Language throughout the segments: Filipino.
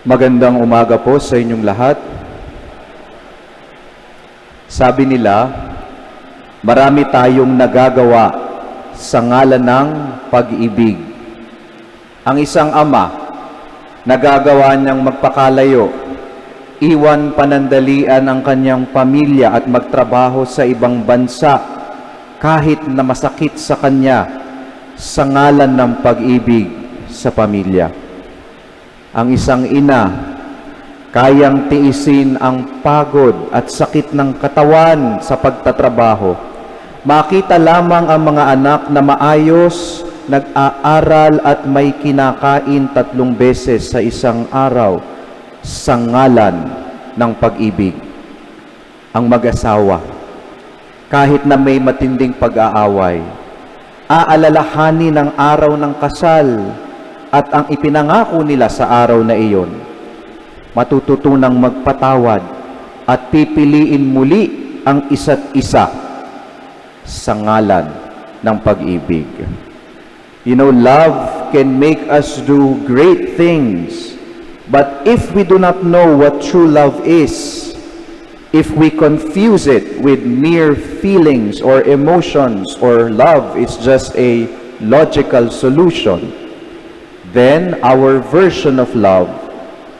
Magandang umaga po sa inyong lahat. Sabi nila, marami tayong nagagawa sa ngalan ng pag-ibig. Ang isang ama, nagagawa niyang magpakalayo, iwan panandalian ang kanyang pamilya at magtrabaho sa ibang bansa kahit na masakit sa kanya sa ngalan ng pag-ibig sa pamilya. Ang isang ina, kayang tiisin ang pagod at sakit ng katawan sa pagtatrabaho. Makita lamang ang mga anak na maayos, nag-aaral at may kinakain 3 beses sa isang araw sa ngalan ng pag-ibig. Ang mag-asawa, kahit na may matinding pag-aaway, aalalahanin ang araw ng kasal at ang ipinangako nila sa araw na iyon, matututunang magpatawad at pipiliin muli ang isa't isa sa ngalan ng pag-ibig. You know, love can make us do great things, but if we do not know what true love is, if we confuse it with mere feelings or emotions, or love is just a logical solution, then our version of love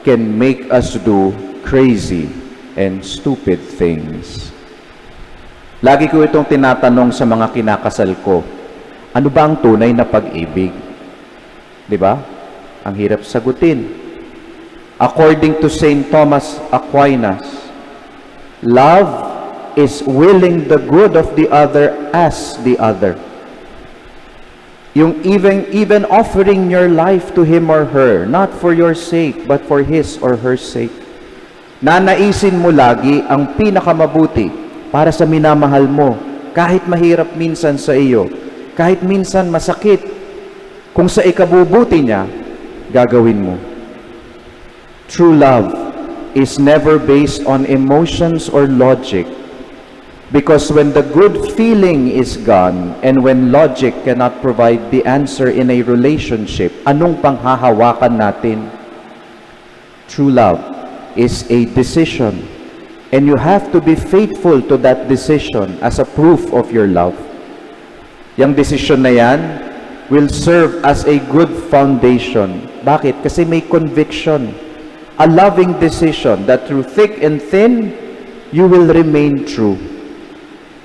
can make us do crazy and stupid things. Lagi ko itong tinatanong sa mga kinakasal ko, ano ba ang tunay na pag-ibig? Di ba? Ang hirap sagutin. According to Saint Thomas Aquinas, love is willing the good of the other as the other. Yung even offering your life to him or her, not for your sake, but for his or her sake. Nanaisin mo lagi ang pinakamabuti para sa minamahal mo, kahit mahirap minsan sa iyo, kahit minsan masakit, kung sa ikabubuti niya, gagawin mo. True love is never based on emotions or logic. Because when the good feeling is gone and when logic cannot provide the answer in a relationship, anong panghahawakan natin? True love is a decision, and you have to be faithful to that decision as a proof of your love. Yang decision na yan will serve as a good foundation. Bakit? Kasi may conviction. A loving decision that through thick and thin, you will remain true.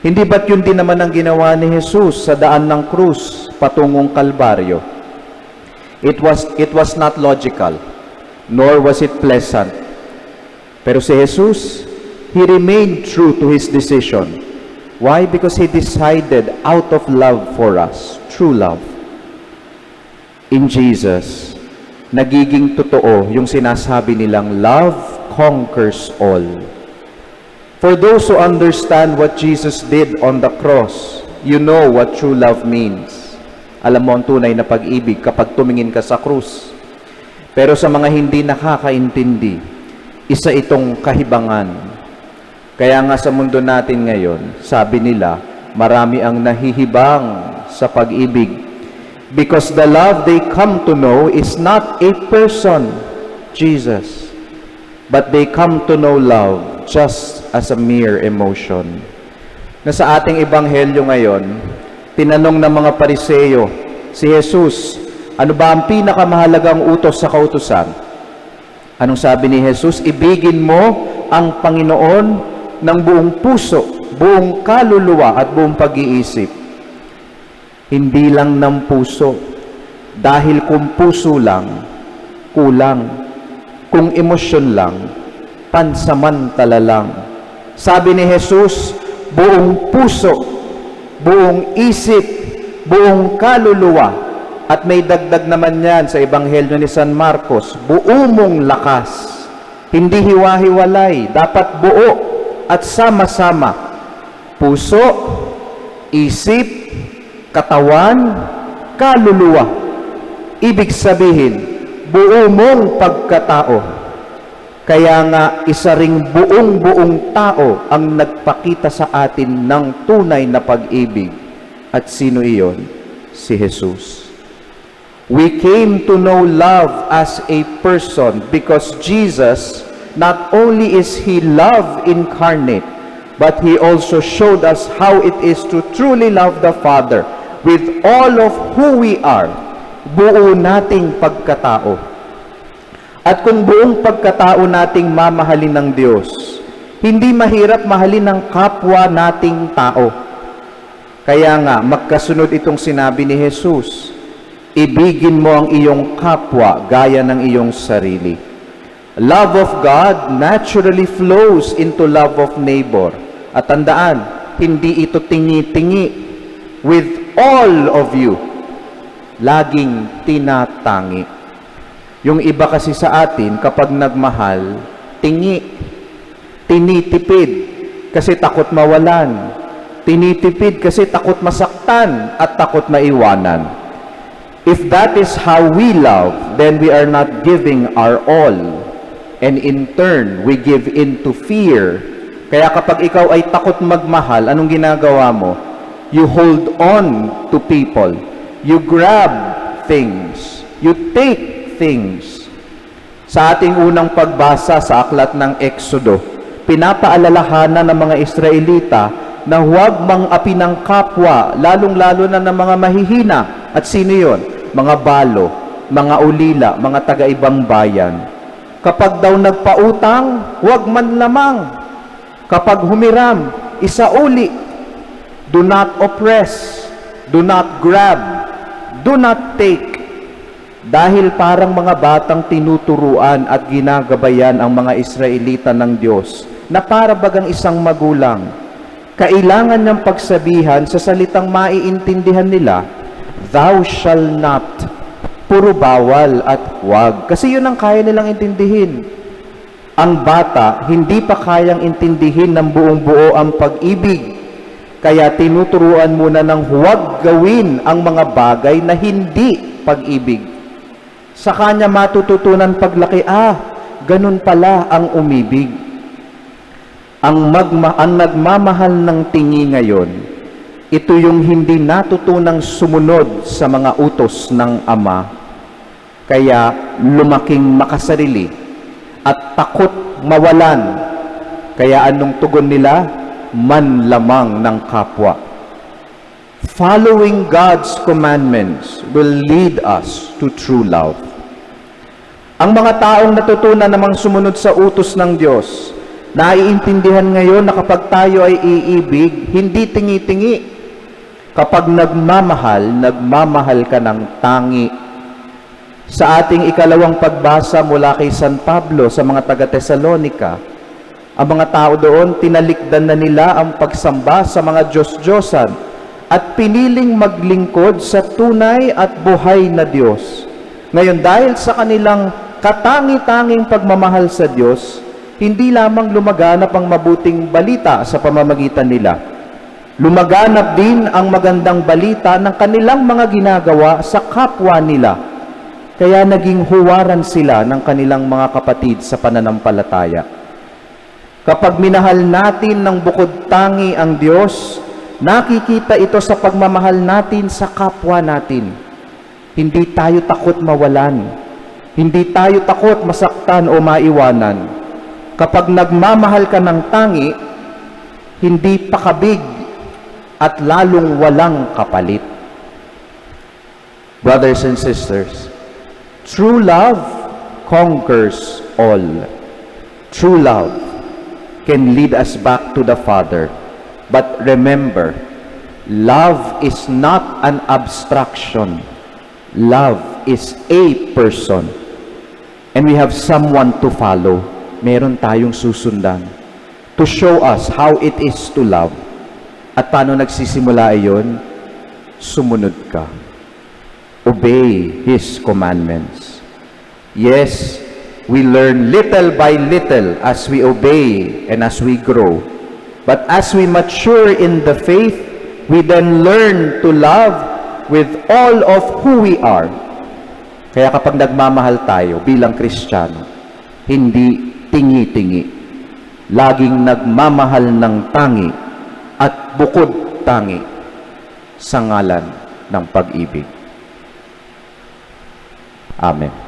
Hindi ba't yun din naman ang ginawa ni Jesus sa daan ng krus patungong Kalbaryo? It was not logical, nor was it pleasant. Pero si Jesus, He remained true to His decision. Why? Because He decided out of love for us, true love. In Jesus, nagiging totoo yung sinasabi nilang love conquers all. For those who understand what Jesus did on the cross, you know what true love means. Alam mo ang tunay na pag-ibig kapag tumingin ka sa krus. Pero sa mga hindi nakakaintindi, isa itong kahibangan. Kaya nga sa mundo natin ngayon, sabi nila, marami ang nahihibang sa pag-ibig. Because the love they come to know is not a person, Jesus, but they come to know love just as a mere emotion. Na sa ating ebanghelyo ngayon, tinanong ng mga Pariseo si Jesus, ano ba ang pinakamahalagang utos sa kautusan? Anong sabi ni Jesus? Ibigin mo ang Panginoon ng buong puso, buong kaluluwa at buong pag-iisip. Hindi lang ng puso, dahil kung puso lang, kulang. Kung emosyon lang, pansamantala lang. Sabi ni Jesus, buong puso, buong isip, buong kaluluwa, at may dagdag naman yan sa Ebanghelyo ni San Marcos, buo mong lakas. Hindi hiwa-hiwalay, dapat buo at sama-sama. Puso, isip, katawan, kaluluwa. Ibig sabihin, buo mong pagkatao. Kaya nga, isa ring buong-buong tao ang nagpakita sa atin ng tunay na pag-ibig. At sino iyon? Si Jesus. We came to know love as a person because Jesus, not only is He love incarnate, but He also showed us how it is to truly love the Father with all of who we are, buo nating pagkatao. At kung buong pagkatao nating mamahalin ng Diyos, hindi mahirap mahalin ng kapwa nating tao. Kaya nga, magkasunod itong sinabi ni Jesus, ibigin mo ang iyong kapwa gaya ng iyong sarili. Love of God naturally flows into love of neighbor. At tandaan, hindi ito tingi-tingi. With all of you, laging tinatangi. Yung iba kasi sa atin, kapag nagmahal, tingi. Tinitipid kasi takot mawalan. Tinitipid kasi takot masaktan at takot maiwanan. If that is how we love, then we are not giving our all. And in turn, we give in to fear. Kaya kapag ikaw ay takot magmahal, anong ginagawa mo? You hold on to people. You grab things. You take things. Sa ating unang pagbasa sa aklat ng Exodo, pinapaalalahanan ng mga Israelita na huwag mang-api ng kapwa, lalong-lalo na ng mga mahihina. At sino yon? Mga balo, mga ulila, mga taga-ibang bayan. Kapag daw nagpautang, huwag man lamang. Kapag humiram, isauli. Do not oppress. Do not grab. Do not take. Dahil parang mga batang tinuturuan at ginagabayan ang mga Israelita ng Diyos na para bagang isang magulang. Kailangan niyang pagsabihan sa salitang maiintindihan nila, thou shall not. Puro bawal at huwag. Kasi yun ang kaya nilang intindihin. Ang bata, hindi pa kayang intindihin ng buong buo ang pag-ibig. Kaya tinuturuan muna ng huwag gawin ang mga bagay na hindi pag-ibig. Sa kanya matututunan paglaki, ganun pala ang umibig. Ang nagmamahal ng tingi ngayon, ito yung hindi natutunang sumunod sa mga utos ng Ama. Kaya lumaking makasarili at takot mawalan. Kaya anong tugon nila? Manlamang ng kapwa. Following God's commandments will lead us to true love. Ang mga taong natutunan namang sumunod sa utos ng Diyos, naiintindihan ngayon na kapag tayo ay iibig, hindi tingi-tingi. Kapag nagmamahal ka ng tangi. Sa ating ikalawang pagbasa mula kay San Pablo sa mga taga-Tesalonica, ang mga tao doon, tinalikdan na nila ang pagsamba sa mga Diyos-Diyosan at piniling maglingkod sa tunay at buhay na Diyos. Ngayon, dahil sa kanilang katangi-tanging pagmamahal sa Diyos, hindi lamang lumaganap ang mabuting balita sa pamamagitan nila. Lumaganap din ang magandang balita ng kanilang mga ginagawa sa kapwa nila. Kaya naging huwaran sila ng kanilang mga kapatid sa pananampalataya. Kapag minahal natin ng bukod tangi ang Diyos, nakikita ito sa pagmamahal natin sa kapwa natin. Hindi tayo takot mawalan. Hindi tayo takot masaktan o maiwanan. Kapag nagmamahal ka ng tangi, hindi pakabig at lalong walang kapalit. Brothers and sisters, true love conquers all. True love can lead us back to the Father. But remember, love is not an abstraction. Love is a person. And we have someone to follow. Meron tayong susundan to show us how it is to love. At paano nagsisimula iyon? Sumunod ka. Obey His commandments. Yes, we learn little by little as we obey and as we grow. But as we mature in the faith, we then learn to love with all of who we are. Kaya kapag nagmamahal tayo bilang Kristiyano, hindi tingi-tingi. Laging nagmamahal ng tangi at bukod tangi sa ngalan ng pag-ibig. Amen.